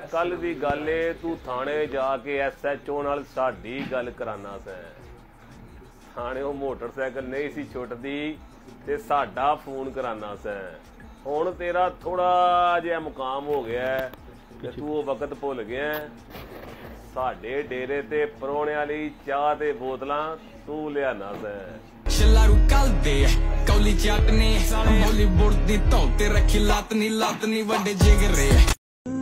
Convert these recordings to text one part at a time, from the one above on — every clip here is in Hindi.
कल दी गल है तू थाने जाके SHO नाल साडी गल कराना सै। थाने वो मोटरसाइकिल नहीं सी छुटदी ते साडा फोन कराना सै। हुण तेरा थोड़ा जिहा मुकाम हो गया कि तू वो वक्त भुल गया। साडे डेरे ते परौणियां लई चाह ते बोतलां तू लियाना सै। शलारू कल दे कौली चटनी बॉलीवुड दी धौते रखी लातनी वड्डे जिगरे।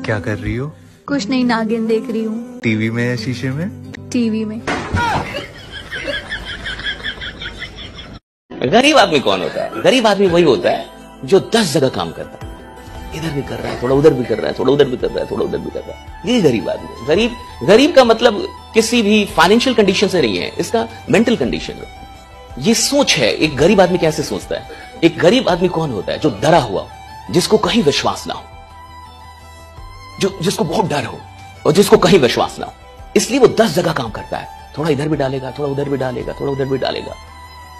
क्या कर रही हो? कुछ नहीं, नागिन देख रही हूँ। टीवी में या शीशे में? टीवी में। गरीब आदमी कौन होता है? गरीब आदमी वही होता है जो 10 जगह काम करता है। इधर भी कर रहा है, थोड़ा उधर भी कर रहा है, थोड़ा उधर भी कर रहा है, थोड़ा उधर भी कर रहा है। ये गरीब आदमी है। गरीब का मतलब किसी भी फाइनेंशियल कंडीशन से नहीं है, इसका मेंटल कंडीशन है। ये सोच है। एक गरीब आदमी कैसे सोचता है? एक गरीब आदमी कौन होता है? जो डरा हुआ हो, जिसको कहीं विश्वास ना हो, जिसको बहुत डर हो और जिसको कहीं विश्वास ना हो। इसलिए वो 10 जगह काम करता है। थोड़ा इधर भी डालेगा, थोड़ा उधर भी डालेगा, थोड़ा उधर भी डालेगा,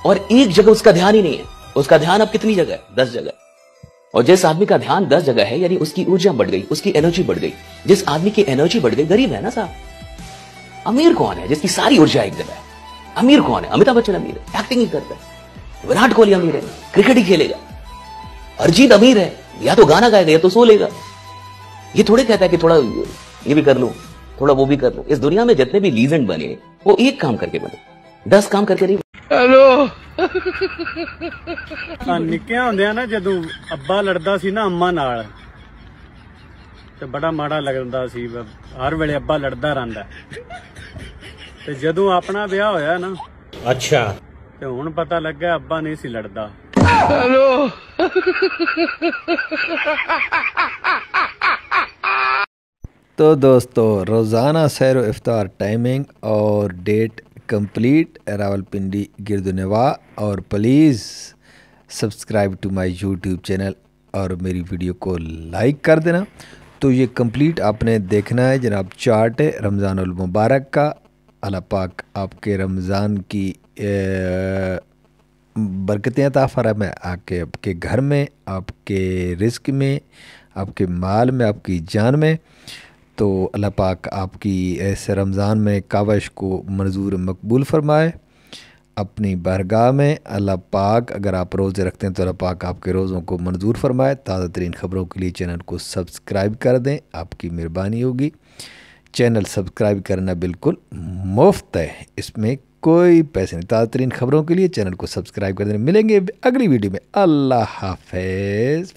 और एक जगह उसका ध्यान ही नहीं है। उसका ध्यान अब कितनी जगह है? 10 जगह। और जिस आदमी का ध्यान 10 जगह है, यानी उसकी ऊर्जा बढ़ गई, उसकी एनर्जी बढ़ गई। जिस आदमी की एनर्जी बढ़ गई, गरीब है ना साहब। अमीर कौन है? जिसकी सारी ऊर्जा एक जगह है। अमीर कौन है? अमिताभ बच्चन अमीर है, एक्टिंग ही करता है। विराट कोहली अमीर है, क्रिकेट ही खेलेगा। अरिजीत अमीर है, या तो गाना गाएगा या तो सो लेगा। ये थोड़े कहता है कि थोड़ा ये भी कर लूं, थोड़ा वो भी कर लूं। इस दुनिया में जितने भी लीजेंड बने वो एक काम करके बने, 10 काम करके नहीं। हेलो निक्के होंदे ना जदों अब्बा लड़दा सी ना अम्मा नाल ते बड़ा माड़ा लगदा सी। हर वेले अब्बा लड़दा रहिंदा ते जदों अपना ब्याह होया ना, अच्छा, ते हुण पता लगा अब्बा नहीं सी लड़दा। हेलो तो दोस्तों, रोज़ाना सैर व इफ्तार टाइमिंग और डेट कंप्लीट रावलपिंडी गिरदुनवा। और please subscribe to my YouTube channel और मेरी वीडियो को लाइक कर देना। तो ये कंप्लीट आपने देखना है जनाब। चार्ट है रमज़ानुल मुबारक का। अल्लाह पाक आपके रमज़ान की बरकतें अता फरमाए, आपके घर में, आपके रिस्क में, आपके माल में, आपकी जान में। तो अल्लाह पाक आपकी ऐसे रमज़ान में कावश को मंजूर मकबूल फरमाए अपनी बारगाह में। अल्लाह पाक अगर आप रोज़े रखते हैं तो अल्लाह पाक आपके रोज़ों को मंजूर फरमाए। ताज़ा तरीन ख़बरों के लिए चैनल को सब्सक्राइब कर दें, आपकी मेहरबानी होगी। चैनल सब्सक्राइब करना बिल्कुल मुफ्त है, इसमें कोई पैसे नहीं। ताज़ा तरीन ख़बरों के लिए चैनल को सब्सक्राइब कर दें। मिलेंगे अगली वीडियो में। अल्लाह हाफ़िज़।